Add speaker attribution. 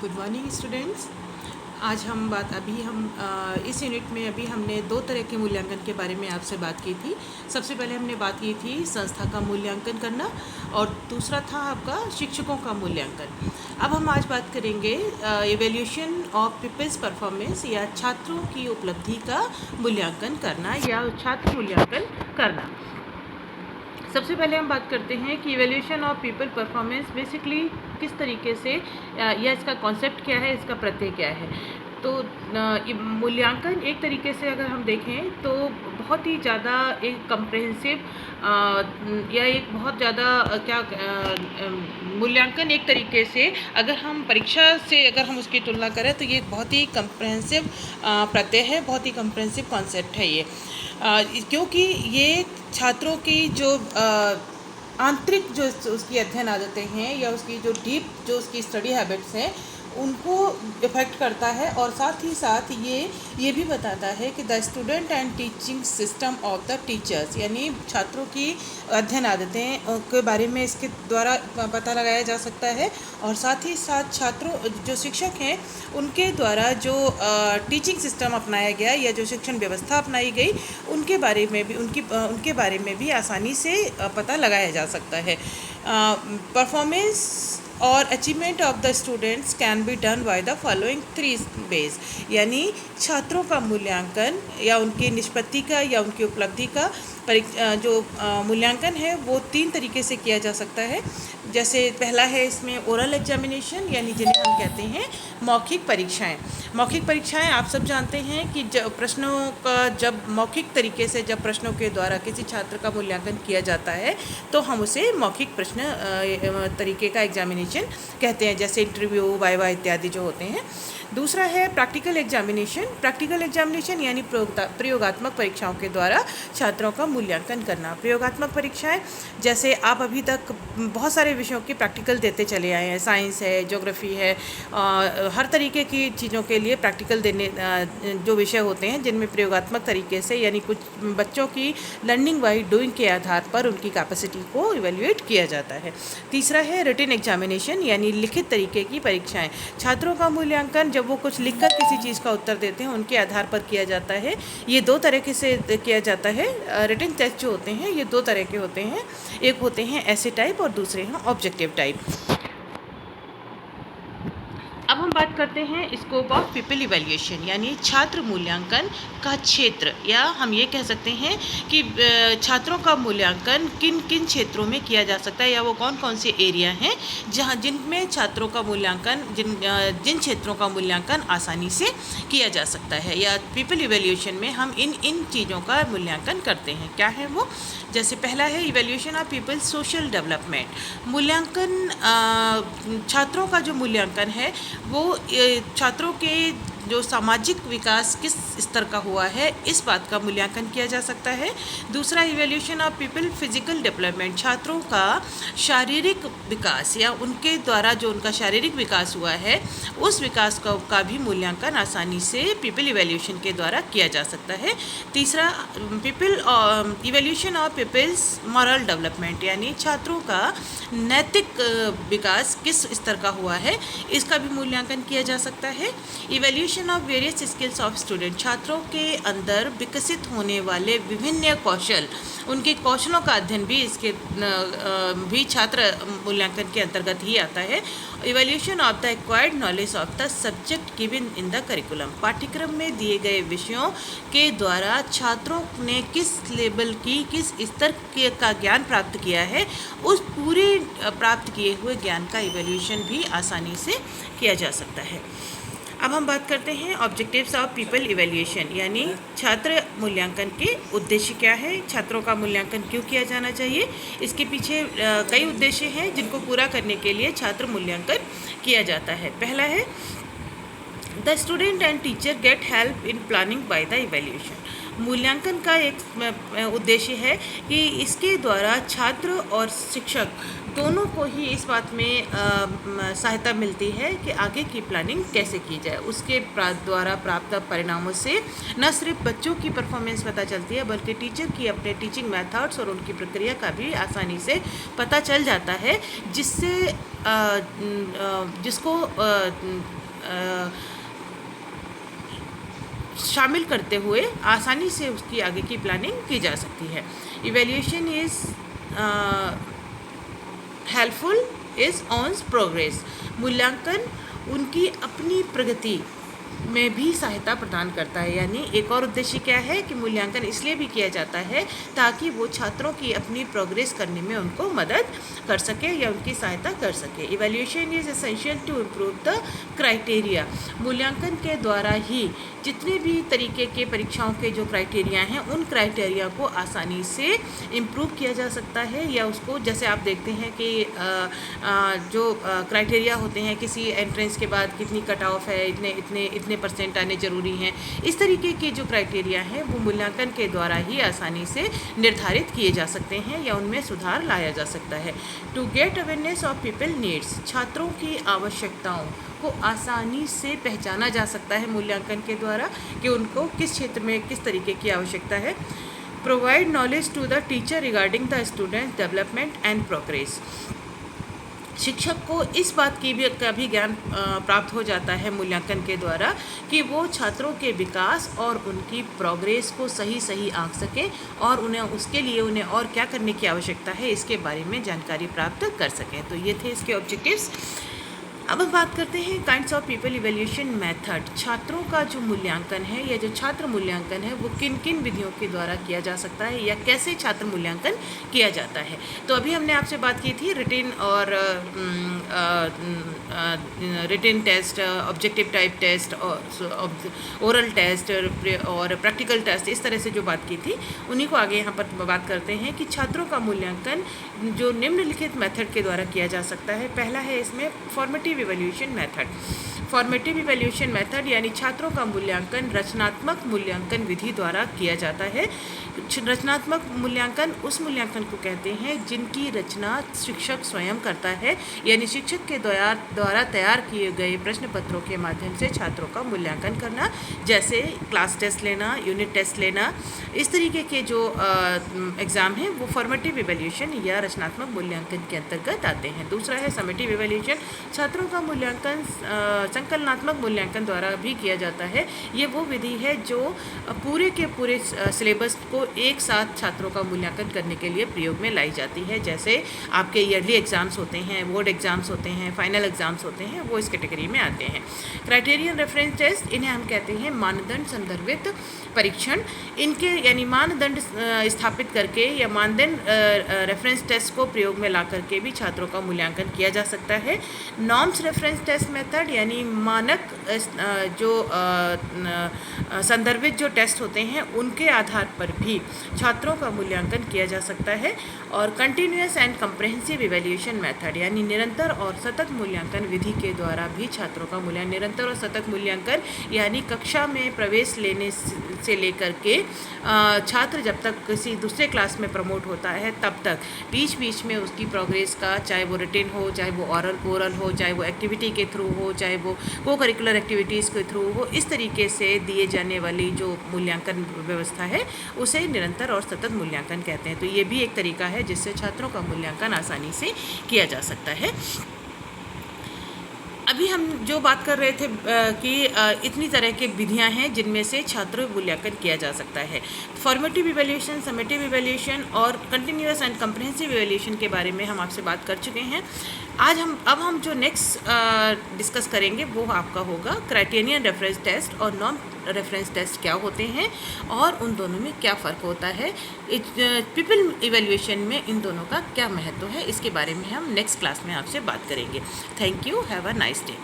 Speaker 1: Good morning students. आज हम इस यूनिट में अभी हमने दो तरह के मूल्यांकन के बारे में आपसे बात की थी। सबसे पहले हमने बात की थी संस्था का मूल्यांकन करना और दूसरा था आपका शिक्षकों का मूल्यांकन। अब हम आज बात करेंगे इवैल्यूएशन ऑफ पीपल्स परफॉर्मेंस या छात्रों की उपलब्धि का मूल्यांकन करना या छात्र मूल्यांकन करना। सबसे पहले हम बात करते हैं कि evaluation of people performance basically किस तरीके से या इसका कॉन्सेप्ट क्या है, इसका प्रत्यय क्या है। तो मूल्यांकन एक तरीके से अगर हम देखें तो बहुत ही ज़्यादा एक कम्प्रहेंसिव या एक बहुत ज़्यादा मूल्यांकन एक तरीके से अगर हम परीक्षा से अगर हम उसकी तुलना करें तो ये बहुत ही कम्प्रहेंसिव प्रत्यय है, बहुत ही कम्प्रहेंसिव कॉन्सेप्ट है ये, क्योंकि ये छात्रों की जो आंतरिक जो उसकी अध्ययन आदतें हैं या उसकी जो डीप जो उसकी स्टडी हैबिट्स हैं उनको इफ़ेक्ट करता है और साथ ही साथ ये भी बताता है कि the student and teaching system of the teachers, यानी छात्रों की अध्ययन आदतें के बारे में इसके द्वारा पता लगाया जा सकता है और साथ ही साथ छात्रों जो शिक्षक हैं उनके द्वारा जो टीचिंग सिस्टम अपनाया गया या जो शिक्षण व्यवस्था अपनाई गई उनके बारे में भी आसानी से पता लगाया जा सकता है। परफॉर्मेंस और achievement of the students can be done by the following 3 ways, यानी छात्रों का मूल्यांकन या उनकी निष्पत्ति का या उनकी उपलब्धि का जो मूल्यांकन है वो 3 तरीके से किया जा सकता है। जैसे पहला है इसमें ओरल एग्जामिनेशन, यानी जिन्हें हम कहते हैं मौखिक परीक्षाएं। मौखिक परीक्षाएं आप सब जानते हैं कि जब प्रश्नों का जब मौखिक तरीके से जब प्रश्नों के द्वारा किसी छात्र का मूल्यांकन किया जाता है तो हम उसे मौखिक प्रश्न तरीके का एग्जामिनेशन कहते हैं, जैसे इंटरव्यू, वाइवा इत्यादि जो होते हैं। दूसरा है प्रैक्टिकल एग्जामिनेशन। प्रैक्टिकल एग्जामिनेशन यानी प्रयोगात्मक परीक्षाओं के द्वारा छात्रों का मूल्यांकन करना। प्रयोगात्मक परीक्षाएं जैसे आप अभी तक बहुत सारे विषयों की प्रैक्टिकल देते चले आए हैं, साइंस है, ज्योग्राफी है, हर तरीके की चीज़ों के लिए प्रैक्टिकल देने जो विषय होते हैं जिनमें प्रयोगात्मक तरीके से यानी कुछ बच्चों की लर्निंग बाय डूइंग के आधार पर उनकी कैपेसिटी को इवेल्युएट किया जाता है। तीसरा है रिटन एग्जामिनेशन, यानी लिखित तरीके की परीक्षाएं। छात्रों का मूल्यांकन जब वो कुछ लिखकर किसी चीज़ का उत्तर देते हैं उनके आधार पर किया जाता है। ये 2 तरीके से किया जाता है। रिटन टेस्ट जो होते हैं ये 2 तरह के होते हैं, एक होते हैं ऐसे टाइप और दूसरे हैं ऑब्जेक्टिव टाइप। अब हम बात करते हैं स्कोप ऑफ पीपल इवैल्यूएशन, यानी छात्र मूल्यांकन का क्षेत्र, या हम ये कह सकते हैं कि छात्रों का मूल्यांकन किन किन क्षेत्रों में किया जा सकता है या वो कौन कौन से एरिया हैं जिनमें छात्रों का मूल्यांकन जिन क्षेत्रों का मूल्यांकन आसानी से किया जा सकता है, या पीपल इवैल्यूएशन में हम इन चीज़ों का मूल्यांकन करते हैं। क्या है वो? जैसे पहला है evaluation of people social development. मूल्यांकन छात्रों का जो मूल्यांकन है वो छात्रों के जो सामाजिक विकास किस स्तर का हुआ है इस बात का मूल्यांकन किया जा सकता है। दूसरा evaluation of people physical development, छात्रों का शारीरिक विकास या उनके द्वारा जो उनका शारीरिक विकास हुआ है उस विकास का भी मूल्यांकन आसानी से पीपल इवैल्यूएशन के द्वारा किया जा सकता है। तीसरा evaluation of people's moral development, यानी छात्रों का नैतिक विकास किस स्तर का हुआ है इसका भी मूल्यांकन किया जा सकता है। Evaluation of various skills of student, छात्रों के अंदर विकसित होने वाले विभिन्न कौशल, उनके कौशलों का अध्ययन भी इसके भी छात्र मूल्यांकन के अंतर्गत ही आता है। Evaluation of the acquired knowledge of the subject given in the curriculum, पाठ्यक्रम में दिए गए विषयों के द्वारा छात्रों ने किस लेवल की किस स्तर का ज्ञान प्राप्त किया है उस पूरे प्राप्त किए हुए ज्ञान का इवैल्यूएशन भी आसानी से किया जा सकता है। अब हम बात करते हैं ऑब्जेक्टिव्स ऑफ पीपल इवैल्यूएशन, यानी छात्र मूल्यांकन के उद्देश्य क्या है, छात्रों का मूल्यांकन क्यों किया जाना चाहिए। इसके पीछे कई उद्देश्य हैं जिनको पूरा करने के लिए छात्र मूल्यांकन किया जाता है। पहला है the student and teacher get help in planning by the evaluation, मूल्यांकन का एक उद्देश्य है कि इसके द्वारा छात्र और शिक्षक दोनों को ही इस बात में सहायता मिलती है कि आगे की प्लानिंग कैसे की जाए। उसके द्वारा प्राप्त परिणामों से न सिर्फ बच्चों की परफॉर्मेंस पता चलती है, बल्कि टीचर की अपने टीचिंग मेथड्स और उनकी प्रक्रिया का भी आसानी से पता चल जाता है, जिससे जिसको शामिल करते हुए आसानी से उसकी आगे की प्लानिंग की जा सकती है। Evaluation is helpful is on progress. मूल्यांकन उनकी अपनी प्रगति में भी सहायता प्रदान करता है। यानी एक और उद्देश्य क्या है कि मूल्यांकन इसलिए भी किया जाता है ताकि वो छात्रों की अपनी प्रोग्रेस करने में उनको मदद कर सके या उनकी सहायता कर सके। Evaluation is essential to improve the criteria. मूल्यांकन के द्वारा ही जितने भी तरीके के परीक्षाओं के जो क्राइटेरिया हैं, उन क्राइटेरिया को आसानी से इम्प्रूव किया जा सकता है, या उसको जैसे आप देखते हैं कि जो क्राइटेरिया होते हैं, किसी एंट्रेंस के बाद कितनी कट ऑफ है, इतने परसेंट आने ज़रूरी हैं, इस तरीके के जो क्राइटेरिया हैं वो मूल्यांकन के द्वारा ही आसानी से निर्धारित किए जा सकते हैं या उनमें सुधार लाया जा सकता है। To get awareness of people needs, छात्रों की आवश्यकताओं को आसानी से पहचाना जा सकता है मूल्यांकन के द्वारा कि उनको किस क्षेत्र में किस तरीके की आवश्यकता है। Provide knowledge to the teacher regarding the student development and progress, शिक्षक को इस बात की भी का भी ज्ञान प्राप्त हो जाता है मूल्यांकन के द्वारा कि वो छात्रों के विकास और उनकी प्रोग्रेस को सही आंक सकें और उन्हें उसके लिए उन्हें और क्या करने की आवश्यकता है इसके बारे में जानकारी प्राप्त कर सकें। तो ये थे इसके ऑब्जेक्टिव्स। अब हम बात करते हैं kinds of people evaluation method. छात्रों का जो मूल्यांकन है या जो छात्र मूल्यांकन है वो किन किन विधियों के द्वारा किया जा सकता है या कैसे छात्र मूल्यांकन किया जाता है। तो अभी हमने आपसे बात की थी रिटिन और written test, objective type test और ओरल टेस्ट और प्रैक्टिकल टेस्ट, इस तरह से जो बात की थी उन्हीं को आगे यहाँ पर बात करते हैं कि छात्रों का मूल्यांकन जो निम्नलिखित मेथड के द्वारा किया जा सकता है। पहला है इसमें formative evaluation method. Formative evaluation method यानी छात्रों का मूल्यांकन रचनात्मक मूल्यांकन विधि द्वारा किया जाता है। रचनात्मक मूल्यांकन उस मूल्यांकन को कहते हैं जिनकी रचना शिक्षक स्वयं करता है, यानी शिक्षक के द्वारा तैयार किए गए प्रश्न पत्रों के माध्यम से छात्रों का मूल्यांकन करना, जैसे क्लास टेस्ट लेना, यूनिट टेस्ट लेना, इस तरीके के जो एग्ज़ाम हैं वो फॉर्मेटिव इवैल्यूएशन या रचनात्मक मूल्यांकन के अंतर्गत आते हैं। दूसरा है समेटिव इवैल्यूएशन। छात्रों का मूल्यांकन संकलनात्मक मूल्यांकन द्वारा भी किया जाता है। ये वो विधि है जो पूरे के पूरे सिलेबस को एक साथ छात्रों का मूल्यांकन करने के लिए प्रयोग में लाई जाती है। जैसे आपके ईयरली एग्ज़ाम्स होते हैं, बोर्ड एग्ज़ाम्स होते हैं, फाइनल एग्ज़ाम्स होते हैं, वो इस कैटेगरी में आते हैं। क्राइटेरियन रेफरेंस टेस्ट, इन्हें हम कहते हैं मानदंड संदर्भित परीक्षण। इनके यानी मानदंड स्थापित करके या मानदंड रेफरेंस टेस्ट को प्रयोग में ला करके भी छात्रों का मूल्यांकन किया जा सकता है। नॉर्म्स रेफरेंस टेस्ट मेथड यानी मानक जो संदर्भित जो टेस्ट होते हैं उनके आधार पर भी छात्रों का मूल्यांकन किया जा सकता है। और continuous and comprehensive evaluation method यानी निरंतर और सतत मूल्यांकन विधि के द्वारा भी छात्रों का मूल्यांकन, निरंतर और सतत मूल्यांकन यानी कक्षा में प्रवेश लेने से लेकर के छात्र जब तक किसी दूसरे क्लास में प्रमोट होता है तब तक बीच बीच में उसकी प्रोग्रेस का, चाहे वो रिटिन हो, चाहे वो ओरल हो, चाहे वो एक्टिविटी के थ्रू हो, चाहे वो को करिकुलर एक्टिविटीज़ के थ्रू हो, इस तरीके से दिए जाने वाली जो मूल्यांकन व्यवस्था है उसे निरंतर और सतत मूल्यांकन कहते हैं। तो ये भी एक तरीका है जिससे छात्रों का मूल्यांकन आसानी से किया जा सकता है। अभी हम जो बात कर रहे थे कि इतनी तरह की विधियां हैं जिनमें से छात्र मूल्यांकन किया जा सकता है। फॉर्मेटिव इवैल्यूएशन, समेटिव इवैल्यूएशन और कंटिन्यूअस एंड कंप्रेहेंसिव इवैल्यूएशन के बारे में हम आपसे बात कर चुके हैं। अब हम जो नेक्स्ट डिस्कस करेंगे वो आपका होगा क्राइटेरियन रेफरेंस टेस्ट और नॉन रेफरेंस टेस्ट क्या होते हैं और उन दोनों में क्या फ़र्क होता है, पीपल इवैल्यूएशन में इन दोनों का क्या महत्व है, इसके बारे में हम नेक्स्ट क्लास में आपसे बात करेंगे। Thank you, have a nice day.